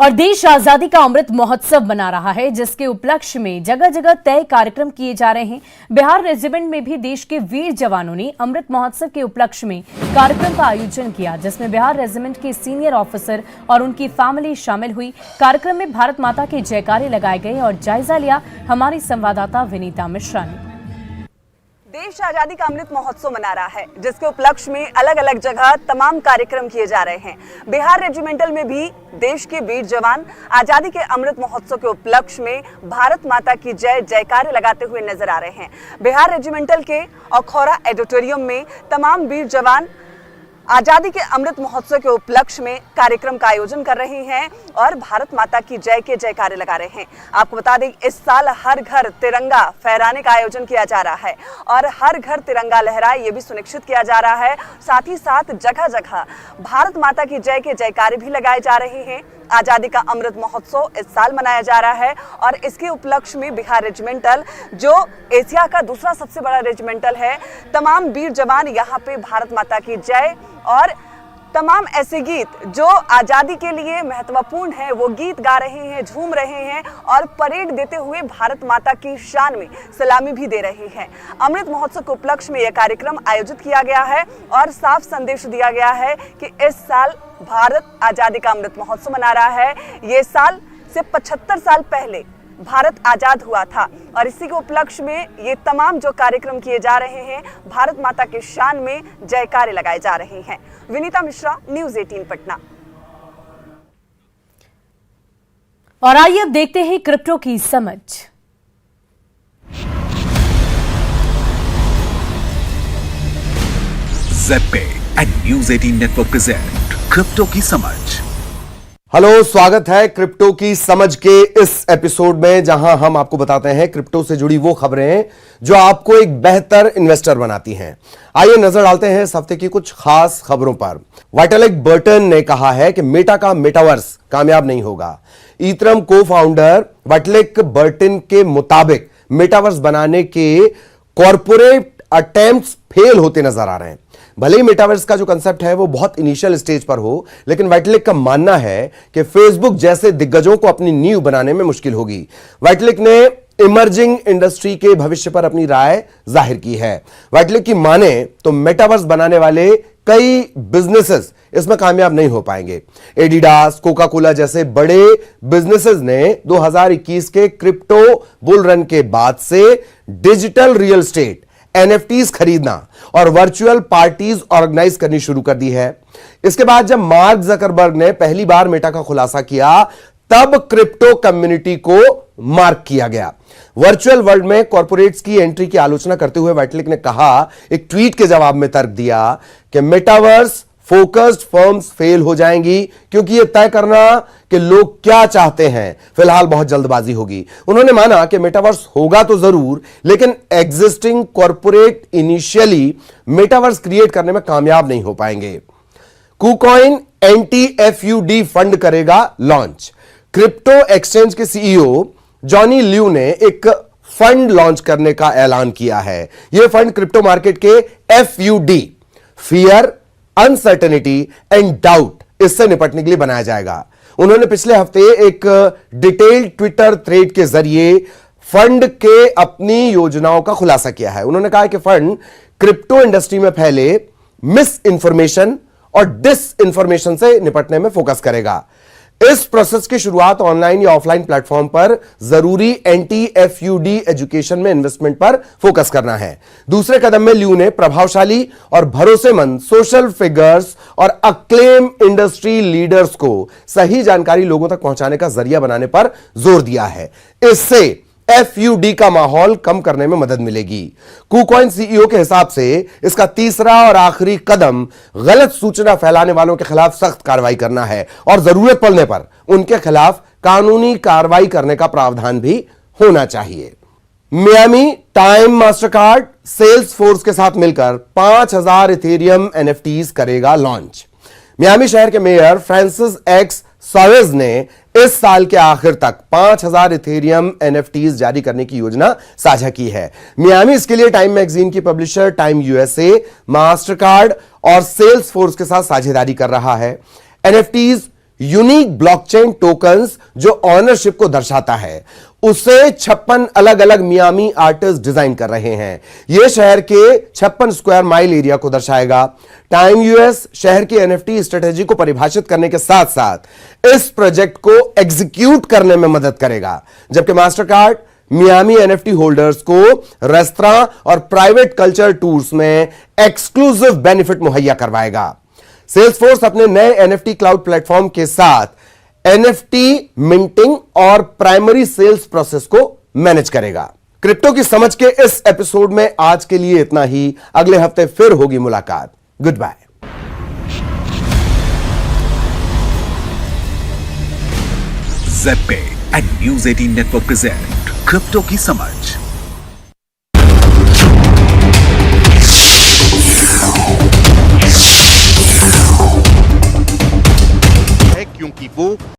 और देश आजादी का अमृत महोत्सव मना रहा है, जिसके उपलक्ष्य में जगह जगह तय कार्यक्रम किए जा रहे हैं। बिहार रेजिमेंट में भी देश के वीर जवानों ने अमृत महोत्सव के उपलक्ष्य में कार्यक्रम का आयोजन किया, जिसमें बिहार रेजिमेंट के सीनियर ऑफिसर और उनकी फैमिली शामिल हुई। कार्यक्रम में भारत माता के जयकारे लगाए गए और जायजा लिया हमारी संवाददाता विनीता मिश्रा ने। देश आजादी का अमृत महोत्सव मना रहा है, जिसके उपलक्ष्य में अलग अलग जगह तमाम कार्यक्रम किए जा रहे हैं। बिहार रेजिमेंटल में भी देश के वीर जवान आजादी के अमृत महोत्सव के उपलक्ष्य में भारत माता की जय जयकारे लगाते हुए नजर आ रहे हैं। बिहार रेजिमेंटल के अखौरा ऑडिटोरियम में तमाम वीर जवान आजादी के अमृत महोत्सव के उपलक्ष्य में कार्यक्रम का आयोजन कर रहे हैं और भारत माता की जय के जयकारे लगा रहे हैं। आपको बता दें, इस साल हर घर तिरंगा फहराने का आयोजन किया जा रहा है और हर घर तिरंगा लहराए ये भी सुनिश्चित किया जा रहा है। साथ ही साथ जगह जगह भारत माता की जय के जयकारे भी लगाए जा रहे हैं। आजादी का अमृत महोत्सव इस साल मनाया जा रहा है और इसके उपलक्ष्य में बिहार रेजिमेंटल, जो एशिया का दूसरा सबसे बड़ा रेजिमेंटल है, तमाम वीर जवान यहाँ पे भारत माता की जय और तमाम ऐसे गीत जो आजादी के लिए महत्वपूर्ण है वो गीत गा रहे हैं, झूम रहे हैं और परेड देते हुए भारत माता की शान में सलामी भी दे रहे हैं। अमृत महोत्सव के उपलक्ष्य में यह कार्यक्रम आयोजित किया गया है और साफ संदेश दिया गया है कि इस साल भारत आजादी का अमृत महोत्सव मना रहा है। ये साल से 75 साल पहले भारत आजाद हुआ था और इसी के उपलक्ष्य में ये तमाम जो कार्यक्रम किए जा रहे हैं, भारत माता के शान में जयकारे लगाए जा रहे हैं। विनीता मिश्रा, न्यूज़ 18 पटना। और आइए अब देखते हैं क्रिप्टो की समझ। ZebPay and news 18 network present crypto की समझ। हेलो, स्वागत है क्रिप्टो की समझ के इस एपिसोड में, जहां हम आपको बताते हैं क्रिप्टो से जुड़ी वो खबरें जो आपको एक बेहतर इन्वेस्टर बनाती हैं। आइए नजर डालते हैं इस हफ्ते की कुछ खास खबरों पर। वाइटलिक बर्टन ने कहा है कि मेटा का मेटावर्स कामयाब नहीं होगा। ईथरम को फाउंडर वाइटलिक बर्टन के मुताबिक मेटावर्स बनाने के कॉर्पोरेट अटेम्प्ट्स फेल होते नजर आ रहे हैं। भले ही मेटावर्स का जो कंसेप्ट है वो बहुत इनिशियल स्टेज पर हो, लेकिन वाइटलिक का मानना है कि फेसबुक जैसे दिग्गजों को अपनी नींव बनाने में मुश्किल होगी। वाइटलिक ने इमर्जिंग इंडस्ट्री के भविष्य पर अपनी राय जाहिर की है। वाइटलिक की माने तो मेटावर्स बनाने वाले कई बिजनेसेस इसमें कामयाब नहीं हो पाएंगे। एडिडास, कोका कोला जैसे बड़े बिजनेसेस ने 2021 के क्रिप्टो बुल रन के बाद से डिजिटल रियल एस्टेट, एनएफटीज खरीदना और वर्चुअल पार्टीज ऑर्गेनाइज करनी शुरू कर दी है। इसके बाद जब मार्क जकरबर्ग ने पहली बार मेटा का खुलासा किया, तब क्रिप्टो कम्युनिटी को मार्क किया गया। वर्चुअल वर्ल्ड में कॉर्पोरेट्स की एंट्री की आलोचना करते हुए वाइटलिक ने कहा, एक ट्वीट के जवाब में तर्क दिया कि मेटावर्स फोकस्ड फर्म्स फेल हो जाएंगी क्योंकि यह तय करना कि लोग क्या चाहते हैं फिलहाल बहुत जल्दबाजी होगी। उन्होंने माना कि मेटावर्स होगा तो जरूर, लेकिन existing corporate initially metaverse create करने में कामयाब नहीं हो पाएंगे। कुकॉइन एंटी-एफयूडी फंड करेगा लॉन्च। क्रिप्टो एक्सचेंज के सीईओ जॉनी ल्यू ने एक फंड लॉन्च करने का ऐलान किया है। यह फंड क्रिप्टो मार्केट के एफयूडी, फियर, अनसर्टेनिटी एंड डाउट, इससे निपटने के लिए बनाया जाएगा। उन्होंने पिछले हफ्ते एक डिटेल्ड ट्विटर थ्रेड के जरिए फंड के अपनी योजनाओं का खुलासा किया है। उन्होंने कहा कि फंड क्रिप्टो इंडस्ट्री में फैले मिस इंफॉर्मेशन और डिस इंफॉर्मेशन से निपटने में फोकस करेगा। इस प्रोसेस की शुरुआत ऑनलाइन या ऑफलाइन प्लेटफॉर्म पर जरूरी एंटी-एफयूडी एजुकेशन में इन्वेस्टमेंट पर फोकस करना है। दूसरे कदम में ल्यू ने प्रभावशाली और भरोसेमंद सोशल फिगर्स और अक्लेम इंडस्ट्री लीडर्स को सही जानकारी लोगों तक पहुंचाने का जरिया बनाने पर जोर दिया है। इससे एफयूडी का माहौल कम करने में मदद मिलेगी। कुकॉइन सीईओ के हिसाब से इसका तीसरा और आखिरी कदम गलत सूचना फैलाने वालों के खिलाफ सख्त कार्रवाई करना है और जरूरत पड़ने पर उनके खिलाफ कानूनी कार्रवाई करने का प्रावधान भी होना चाहिए। Miami time Mastercard Salesforce के साथ मिलकर 5000 इथेरियम एनएफटीज करेगा लॉन्च। मियामी शहर के मेयर फ्रांसिस एक्स सॉवेज ने इस साल के आखिर तक 5000 इथेरियम एनएफटीज जारी करने की योजना साझा की है। मियामी इसके लिए टाइम मैगजीन की पब्लिशर टाइम यूएसए, मास्टरकार्ड और सेल्स फोर्स के साथ साझेदारी कर रहा है। एनएफटीज यूनिक ब्लॉकचेन टोकन्स जो ऑनरशिप को दर्शाता है, उसे 56 अलग अलग मियामी आर्टिस्ट डिजाइन कर रहे हैं। यह शहर के 56 स्क्वायर माइल एरिया को दर्शाएगा। टाइम यूएस शहर की एनएफटी स्ट्रेटेजी को परिभाषित करने के साथ साथ इस प्रोजेक्ट को एग्जीक्यूट करने में मदद करेगा, जबकि मास्टरकार्ड मियामी एनएफटी होल्डर्स को रेस्तरां और प्राइवेट कल्चर टूर्स में एक्सक्लूसिव बेनिफिट मुहैया करवाएगा। सेल्सफोर्स अपने नए एनएफटी क्लाउड प्लेटफॉर्म के साथ एनएफटी मिंटिंग और प्राइमरी सेल्स प्रोसेस को मैनेज करेगा। क्रिप्टो की समझ के इस एपिसोड में आज के लिए इतना ही। अगले हफ्ते फिर होगी मुलाकात। Good bye. Z and news 18 network present crypto की समझ। क्योंकि वो